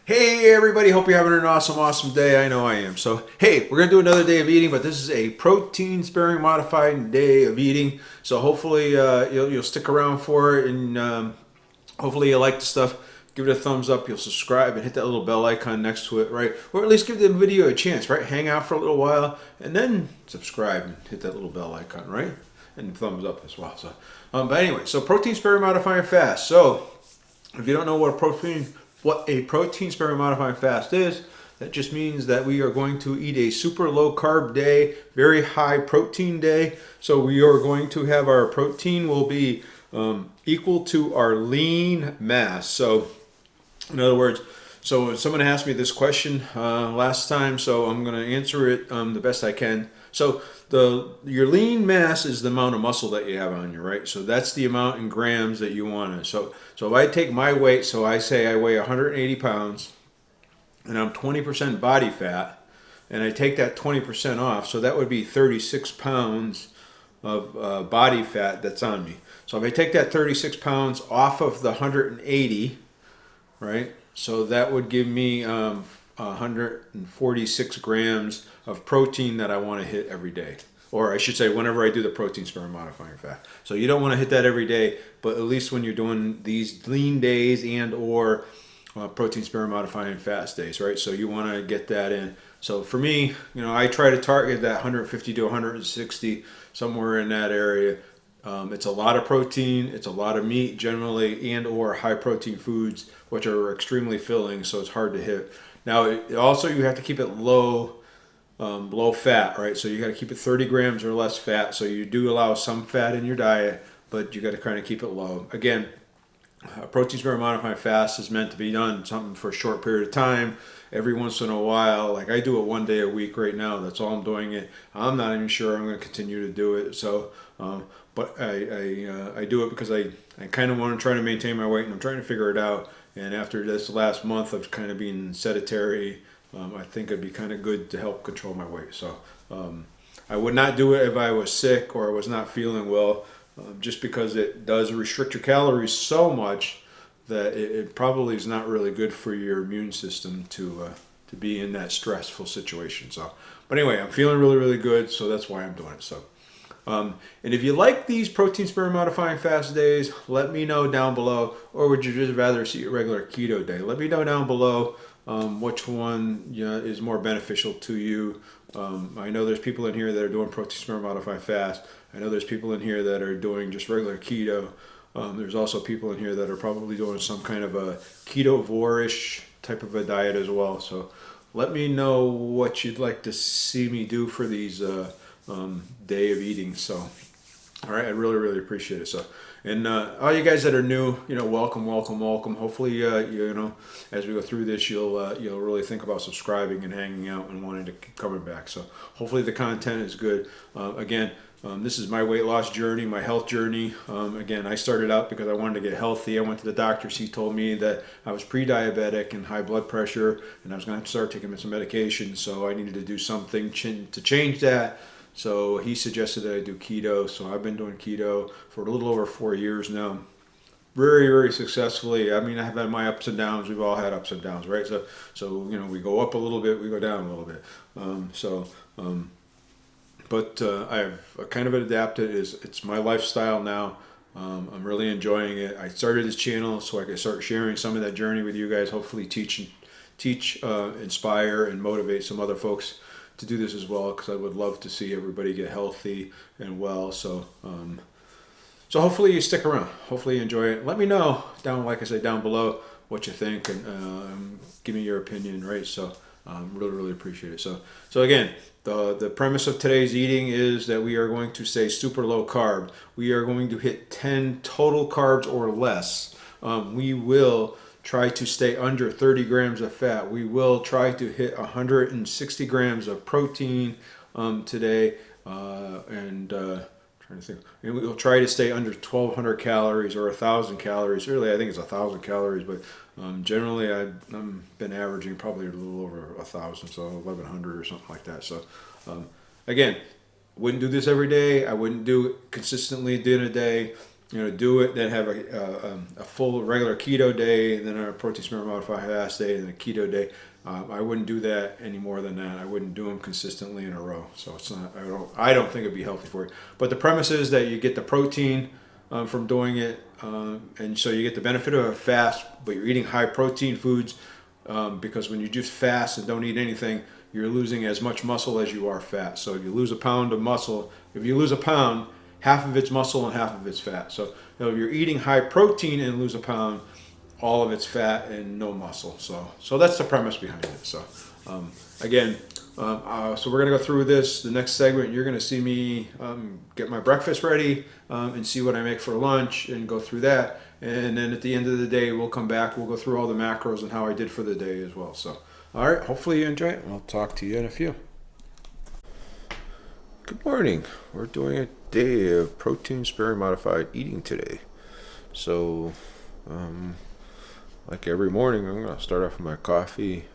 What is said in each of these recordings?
Hey everybody, hope you're having an awesome day. I know I am. So, hey, we're going to do another day of eating, but this is a protein sparing modified day of eating. So hopefully you'll stick around for it, and hopefully you like the stuff. Give it a thumbs up, you'll subscribe and hit that little bell icon next to it, right? Or at least give the video a chance, right? Hang out for a little while and then subscribe and hit that little bell icon, right? And thumbs up as well. So, but anyway, so protein sparing modifying fast. So if you don't know what a protein sparing modifying fast is, that just means that we are going to eat a super low carb day, very high protein day. So we are going to have our protein will be equal to our lean mass. So in other words, so someone asked me this question last time, so I'm going to answer it the best I can. So your lean mass is the amount of muscle that you have on you, right? So that's the amount in grams that you want to. So if I take my weight, so I say I weigh 180 pounds, and I'm 20% body fat, and I take that 20% off, so that would be 36 pounds of body fat that's on me. So if I take that 36 pounds off of the 180, right? So that would give me 146 grams of protein that I want to hit every day. Or I should say, whenever I do the protein sparing modifying fat. So you don't want to hit that every day, but at least when you're doing these lean days and or protein sparing modifying fast days, right? So you want to get that in. So for me, I try to target that 150 to 160, somewhere in that area. It's a lot of protein, it's a lot of meat generally, and or high protein foods, which are extremely filling, so it's hard to hit. Now, also you have to keep it low fat, right? So you got to keep it 30 grams or less fat. So you do allow some fat in your diet, but you got to kind of keep it low. Again, protein sparing modifying fast is meant to be done something for a short period of time. Every once in a while, like I do it one day a week right now. That's all I'm doing it. I'm not even sure I'm going to continue to do it. So, but I do it because I kind of want to try to maintain my weight, and I'm trying to figure it out. And after this last month of kind of being sedentary, I think it'd be kind of good to help control my weight. So I would not do it if I was sick or I was not feeling well, just because it does restrict your calories so much that it probably is not really good for your immune system to be in that stressful situation. So, but anyway, I'm feeling really good, so that's why I'm doing it. So. And if you like these protein sparing modifying fast days, let me know down below. Or would you just rather see a regular keto day? Let me know down below which one is more beneficial to you. I know there's people in here that are doing protein sparing modified fast. I know there's people in here that are doing just regular keto. There's also people in here that are probably doing some kind of a ketovore-ish type of a diet as well. So let me know what you'd like to see me do for these day of eating. So all right, I really appreciate it. So, and all you guys that are new, welcome. Hopefully as we go through this, you'll really think about subscribing and hanging out and wanting to keep coming back. So hopefully the content is good. Again, this is my weight loss journey, my health journey. Again, I started out because I wanted to get healthy. I went to the doctors. He told me that I was pre-diabetic and high blood pressure, and I was going to have to start taking some medication. So I needed to do something to change that. So he suggested that I do keto. So I've been doing keto for a little over 4 years now. Very successfully. I mean, I've had my ups and downs. We've all had ups and downs, right? So we go up a little bit, we go down a little bit. But I've kind of adapted. It's my lifestyle now. I'm really enjoying it. I started this channel so I could start sharing some of that journey with you guys. Hopefully teach, inspire, and motivate some other folks to do this as well, because I would love to see everybody get healthy and well. So hopefully you stick around. Hopefully you enjoy it. Let me know like I said, down below what you think, and give me your opinion, right? So really appreciate it. So again, the premise of today's eating is that we are going to say super low carb. We are going to hit 10 total carbs or less. We will try to stay under 30 grams of fat. We will try to hit 160 grams of protein today, and trying to think. And we will try to stay under 1,200 calories or 1,000 calories. Really, I think it's 1,000 calories, but generally I've been averaging probably a little over 1,000, so 1,100 or something like that. So again, wouldn't do this every day. I wouldn't do it consistently during a day. do it, then have a full regular keto day, and then a protein spirit modified fast day, and then a keto day. I wouldn't do that any more than that. I wouldn't do them consistently in a row. So it's not. I don't think it'd be healthy for you. But the premise is that you get the protein from doing it, and so you get the benefit of a fast, but you're eating high protein foods because when you just fast and don't eat anything, you're losing as much muscle as you are fat. So if you lose a pound of muscle, if you lose a pound, half of it's muscle and half of it's fat. So if you're eating high protein and lose a pound, all of it's fat and no muscle. So that's the premise behind it. So again, so we're gonna go through this. The next segment, you're gonna see me get my breakfast ready and see what I make for lunch and go through that. And then at the end of the day, we'll come back. We'll go through all the macros and how I did for the day as well. So all right, hopefully you enjoy it. I'll talk to you in a few. Good morning. We're doing a day of protein sparing modified eating today. So like every morning, I'm going to start off with my coffee.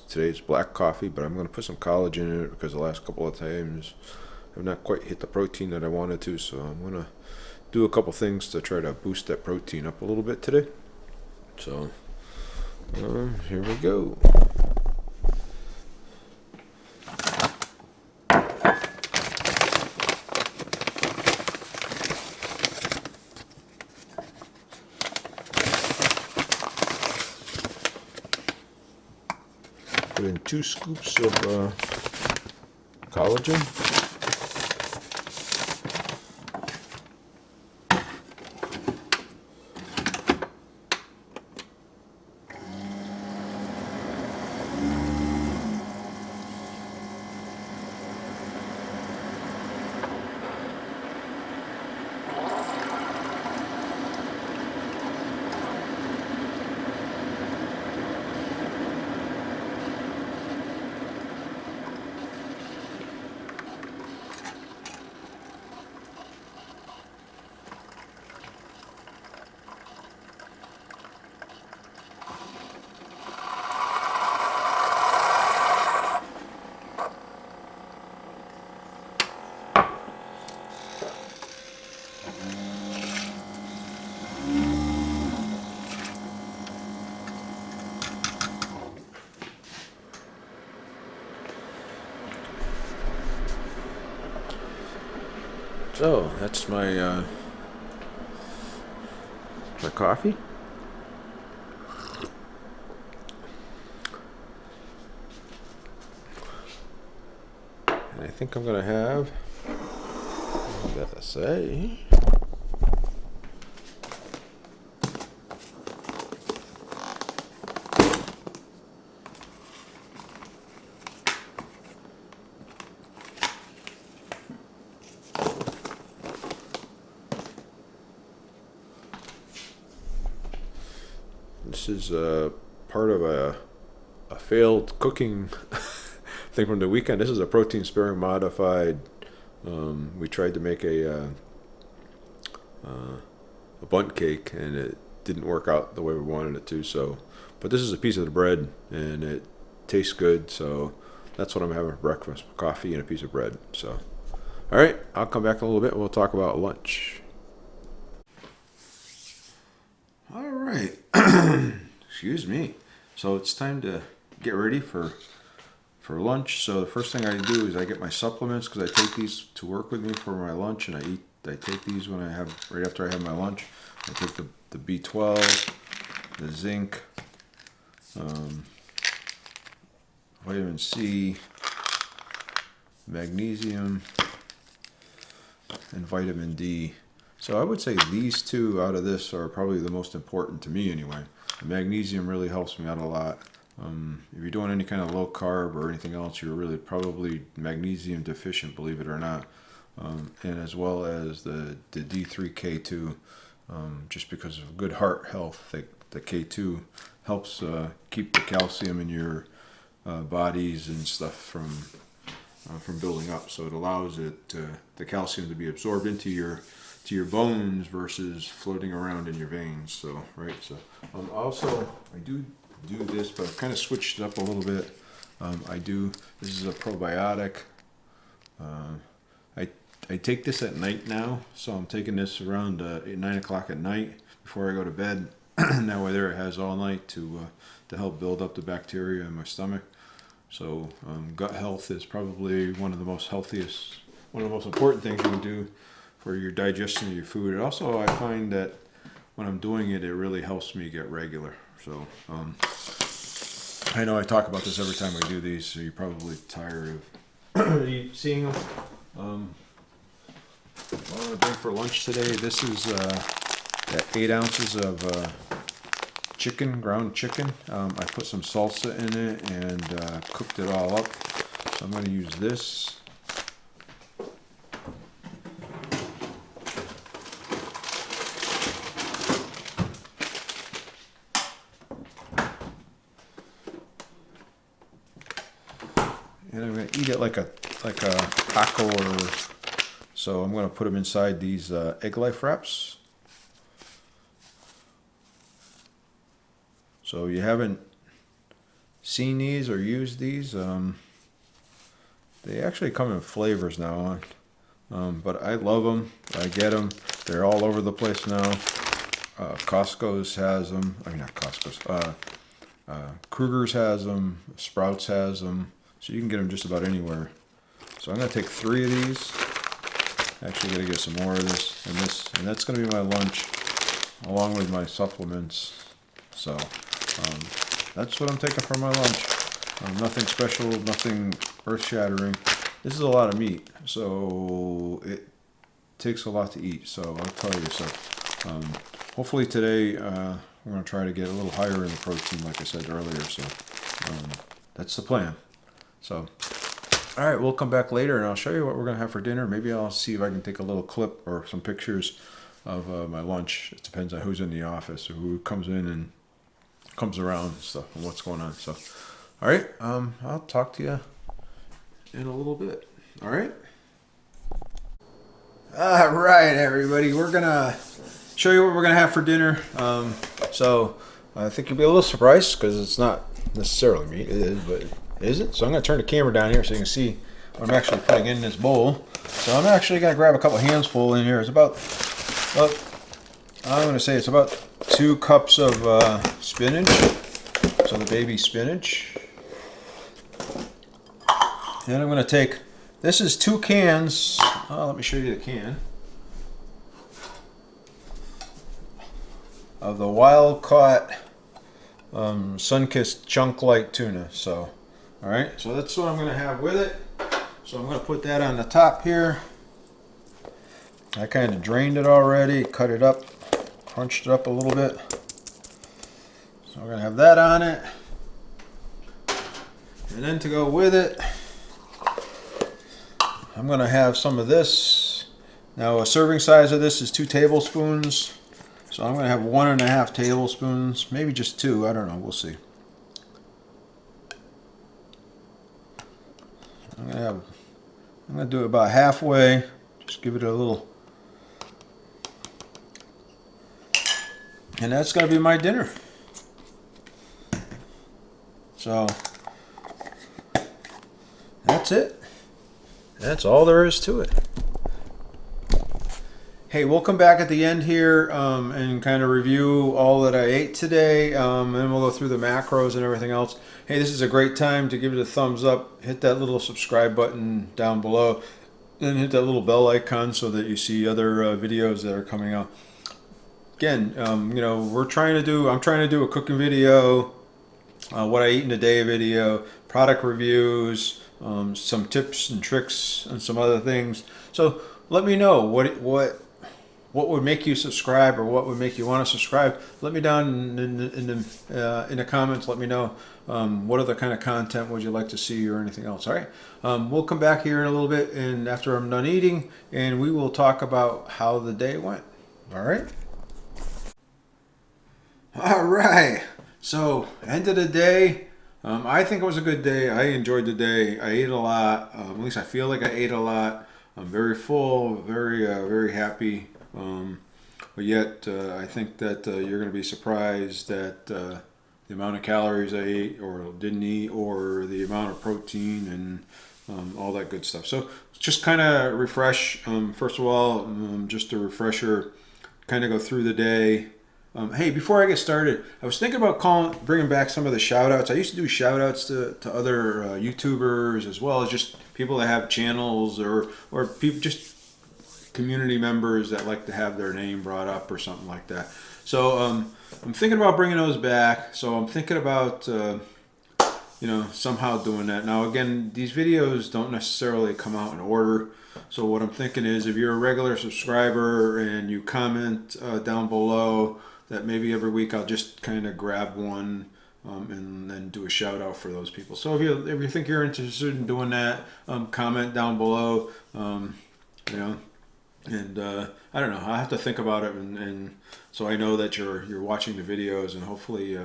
Today's black coffee, but I'm going to put some collagen in it because the last couple of times I've not quite hit the protein that I wanted to. So I'm going to do a couple things to try to boost that protein up a little bit today. So here we go. Put in 2 scoops of collagen. So that's my my coffee. And I think I'm gonna have, what did I say? This is part of a failed cooking thing from the weekend. This is a protein sparing modified. We tried to make a bundt cake and it didn't work out the way we wanted it to. So, but this is a piece of the bread and it tastes good. So that's what I'm having for breakfast: coffee and a piece of bread. So, all right, I'll come back in a little bit. We'll talk about lunch. All right. Excuse me. So it's time to get ready for lunch. So the first thing I do is I get my supplements because I take these to work with me for my lunch, and I take these when I have right after I have my lunch. I take the B12, the zinc, vitamin C, magnesium, and vitamin D. So I would say these two out of this are probably the most important to me anyway. The magnesium really helps me out a lot. If you're doing any kind of low carb or anything else, you're really probably magnesium deficient, believe it or not. And as well as the D3K2, just because of good heart health, the K2 helps keep the calcium in your bodies and stuff from building up. So it allows the calcium to be absorbed into your bones versus floating around in your veins. So right. So also I do this, but I've kind of switched it up a little bit. This is a probiotic. I take this at night now, so I'm taking this around 9 o'clock at night before I go to bed. And that way there it has all night to help build up the bacteria in my stomach. So gut health is probably one of the most important things you can do for your digestion of your food. And also I find that when I'm doing it, it really helps me get regular. So I know I talk about this every time we do these, so you're probably tired of seeing them. What I'm going to bring for lunch today, this is 8 ounces of ground chicken. I put some salsa in it and cooked it all up. So I'm going to use this. And I'm going to eat it like a taco, so I'm going to put them inside these egg life wraps. So you haven't seen these or used these, they actually come in flavors now, but I love them. I get them. They're all over the place now. Costco's has them. I mean, not Costco's. Kruger's has them. Sprouts has them. So you can get them just about anywhere. So I'm going to take 3 of these. Actually, going to get some more of this, and that's going to be my lunch, along with my supplements. So that's what I'm taking for my lunch. Nothing special, nothing earth-shattering. This is a lot of meat, so it takes a lot to eat. So I'll tell you. So hopefully today we're going to try to get a little higher in the protein, like I said earlier. So that's the plan. So, all right, we'll come back later and I'll show you what we're going to have for dinner. Maybe I'll see if I can take a little clip or some pictures of my lunch. It depends on who's in the office or who comes in and comes around and stuff and what's going on. So, all right, I'll talk to you in a little bit. All right? All right, everybody. We're going to show you what we're going to have for dinner. So, I think you'll be a little surprised because it's not necessarily meat. It is, but... Is it? So I'm going to turn the camera down here so you can see what I'm actually putting in this bowl. So I'm actually going to grab a couple hands full in here. It's about, I'm going to say it's about 2 cups of spinach. So the baby spinach. And I'm going to take, this is 2 cans. Let me show you the can. Of the wild caught sun-kissed chunk light tuna. So. Alright, so that's what I'm going to have with it. So I'm going to put that on the top here. I kind of drained it already, cut it up, crunched it up a little bit. So we're going to have that on it. And then to go with it, I'm going to have some of this. Now a serving size of this is 2 tablespoons. So I'm going to have 1.5 tablespoons, maybe just 2, I don't know, we'll see. I'm gonna do it about halfway. Just give it a little, and that's gonna be my dinner. So that's it. That's all there is to it. Hey, we'll come back at the end here and kind of review all that I ate today, and then we'll go through the macros and everything else. Hey, this is a great time to give it a thumbs up, hit that little subscribe button down below, and hit that little bell icon so that you see other videos that are coming out. Again, you know, I'm trying to do a cooking video, what I eat in a day video, product reviews, some tips and tricks, and some other things. So let me know what would make you subscribe or what would make you want to subscribe. Let me down in the comments. Let me know what other kind of content would you like to see or anything else. All right, we'll come back here in a little bit and after I'm done eating, and we will talk about how the day went. All right. All right. So end of the day. I think it was a good day. I enjoyed the day. I ate a lot. At least I feel like I ate a lot. I'm very full, very happy. But yet, I think that you're going to be surprised at the amount of calories I ate or didn't eat, or the amount of protein and all that good stuff. So just kind of refresh. First of all, just a refresher, kind of go through the day. Hey, before I get started, I was thinking about bringing back some of the shout outs. I used to do shout outs to other YouTubers, as well as just people that have channels, or people, just community members that like to have their name brought up or something like that. So I'm thinking about bringing those back. So I'm thinking about somehow doing that. Now again, these videos don't necessarily come out in order. So what I'm thinking is, if you're a regular subscriber and you comment down below, that maybe every week I'll just kind of grab one and then do a shout out for those people. So if you think you're interested in doing that, comment down below. And I don't know. I have to think about it, and so I know that you're watching the videos, and hopefully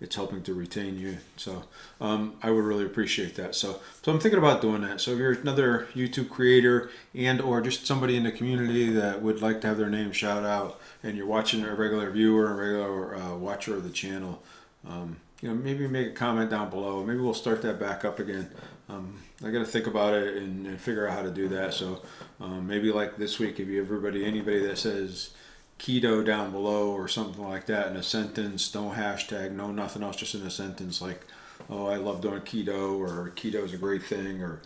it's helping to retain you. So I would really appreciate that. So I'm thinking about doing that. So if you're another YouTube creator and or just somebody in the community that would like to have their name shout out, and you're watching a regular viewer, a regular watcher of the channel, maybe make a comment down below. Maybe we'll start that back up again. I got to think about it and figure out how to do that. So maybe like this week, if anybody that says keto down below or something like that in a sentence, no hashtag, no nothing else, just in a sentence like, oh, I love doing keto, or keto is a great thing, or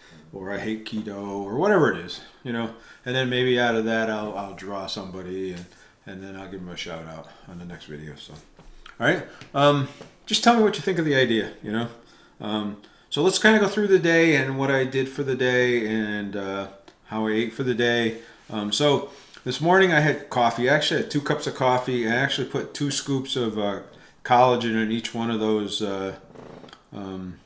I hate keto, or whatever it is, and then maybe out of that I'll draw somebody and then I'll give them a shout out on the next video. So, all right, just tell me what you think of the idea, So let's kind of go through the day and what I did for the day and how I ate for the day. So this morning I had coffee. I actually had 2 cups of coffee. I actually put 2 scoops of collagen in each one of those in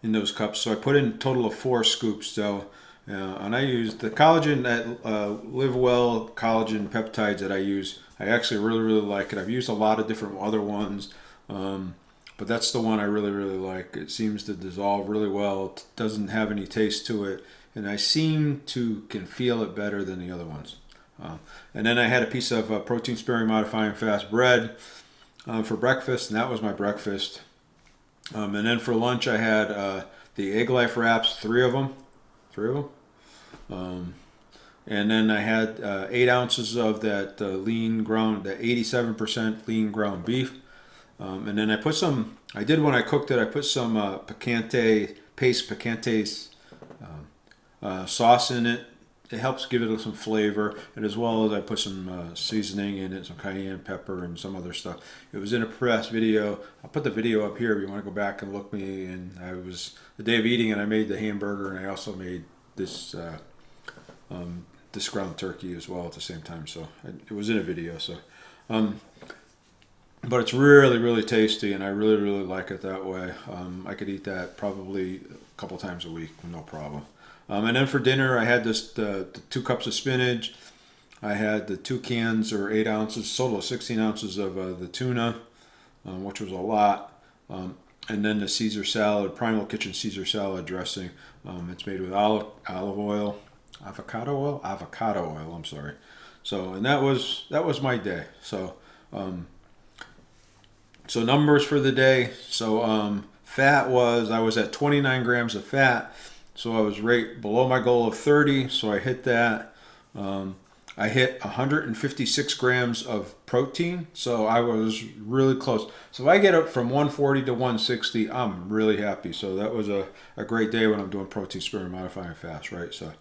those cups. So I put in a total of 4 scoops. So and I used the collagen at Live Well collagen peptides that I use. I actually really like it. I've used a lot of different other ones. But that's the one I really like. It seems to dissolve really well. It doesn't have any taste to it. And I can feel it better than the other ones. And then I had a piece of protein sparing modifying fast bread for breakfast. And that was my breakfast. And then for lunch I had the Egg Life wraps, 3 of them. And then I had 8 ounces of that lean ground, the 87% lean ground beef. And then I did when I cooked it, I put some picante sauce in it. It helps give it some flavor, and as well as I put some seasoning in it, some cayenne pepper and some other stuff. It was in a past video. I'll put the video up here if you want to go back and look me. And I was the day of eating, and I made the hamburger, and I also made this ground turkey as well at the same time. So it was in a video. So. But it's really tasty, and I really like it that way. I could eat that probably a couple times a week, no problem. And then for dinner, I had the 2 cups of spinach. I had the 2 cans or 8 ounces, total of 16 ounces of the tuna, which was a lot. And then the Caesar salad, Primal Kitchen Caesar salad dressing. It's made with avocado oil. I'm sorry. So, and that was my day. So. So numbers for the day. So fat I was at 29 grams of fat. So I was right below my goal of 30. So I hit that. I hit 156 grams of protein. So I was really close. So if I get up from 140 to 160, I'm really happy. So that was a great day when I'm doing protein sparing modifying fast, right? So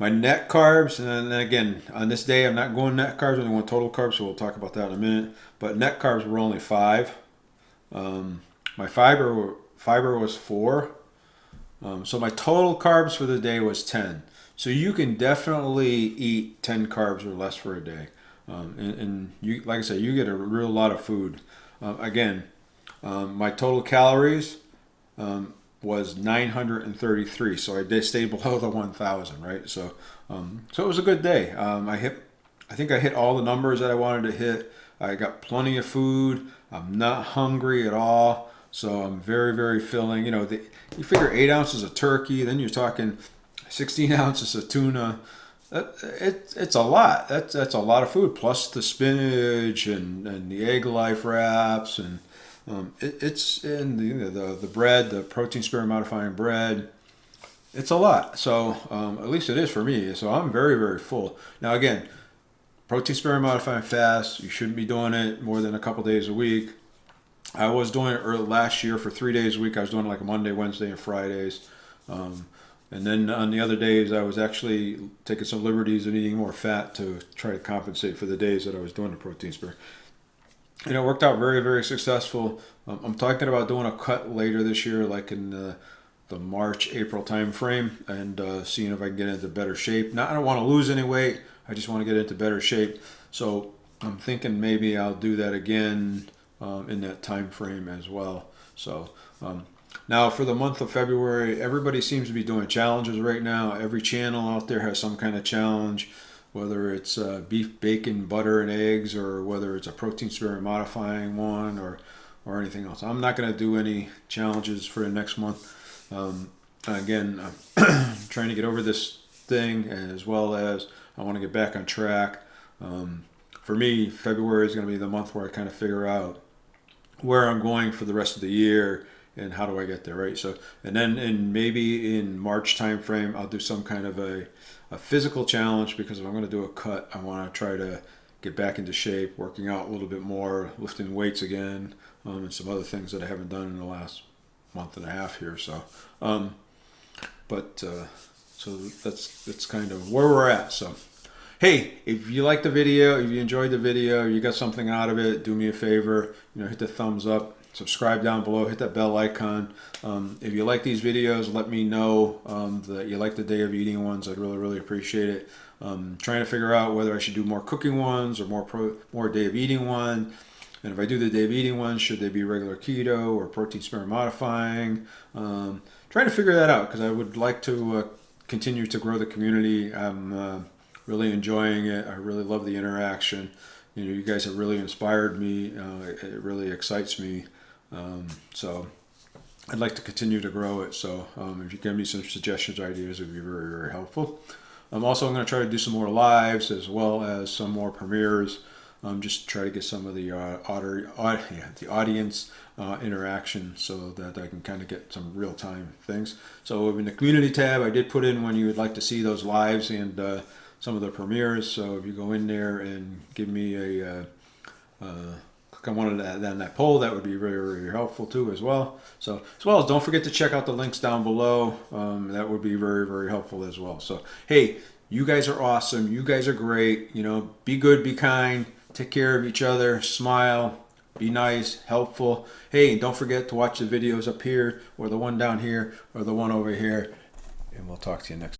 my net carbs, and then again, on this day, I'm not going net carbs, I'm going total carbs, so we'll talk about that in a minute. But net carbs were only 5. My fiber was 4. So my total carbs for the day was 10. So you can definitely eat 10 carbs or less for a day. And you, like I said, you get a real lot of food. My total calories was 933, so I did stay below the 1,000, right? So it was a good day. I think I hit all the numbers that I wanted to hit. I got plenty of food. I'm not hungry at all, so I'm very filling. You figure 8 ounces of turkey, then you're talking 16 ounces of tuna. It's a lot. That's a lot of food, plus the spinach and the Egg Life wraps, and it's in the bread, the protein sparing modifying bread. it's a lot. So at least it is for me. So I'm very, very full. Now again, protein sparing modifying fast, you shouldn't be doing it more than a couple days a week. I was doing it early last year for 3 days a week. I was doing it like Monday, Wednesday, and Fridays. Um, and then on the other days, I was actually taking some liberties and eating more fat to try to compensate for the days that I was doing the protein spare. And it worked out very, very successful. I'm talking about doing a cut later this year, like in the March, April time frame, and seeing if I can get into better shape. Now, I don't want to lose any weight. I just want to get into better shape. So I'm thinking maybe I'll do that again in that time frame as well. So now for the month of February, everybody seems to be doing challenges right now. Every channel out there has some kind of challenge, whether it's beef, bacon, butter, and eggs, or whether it's a protein sparing modifying one, or anything else. I'm not going to do any challenges for the next month. Again, I'm trying to get over this thing, as well as I want to get back on track. For me, February is going to be the month where I kind of figure out where I'm going for the rest of the year and how do I get there, right? So, and then maybe in March time frame, I'll do some kind of a physical challenge, because if I'm going to do a cut, I want to try to get back into shape, working out a little bit more, lifting weights again, and some other things that I haven't done in the last month and a half here. So, so that's kind of where we're at. So, hey, if you like the video, if you enjoyed the video, you got something out of it, do me a favor, hit the thumbs up, subscribe down below, hit that bell icon. If you like these videos, let me know that you like the day of eating ones. I'd really, really appreciate it. Trying to figure out whether I should do more cooking ones or more day of eating one. And if I do the day of eating ones, should they be regular keto or protein sparing modifying? Trying to figure that out, because I would like to continue to grow the community. I'm really enjoying it. I really love the interaction. You guys have really inspired me. It really excites me. So I'd like to continue to grow it. So if you give me some suggestions or ideas, it would be very, very helpful. I'm also going to try to do some more lives, as well as some more premieres. Just try to get some of the the audience interaction, so that I can kind of get some real-time things. So in the community tab, I did put in when you would like to see those lives and some of the premieres. So if you go in there and give me a click on one of that poll, that would be very, very helpful too as well. So as well as, don't forget to check out the links down below. That would be very, very helpful as well. So hey, you guys are awesome. You guys are great. Be good, be kind, take care of each other, smile, be nice, helpful. Hey, don't forget to watch the videos up here, or the one down here, or the one over here. And we'll talk to you next time.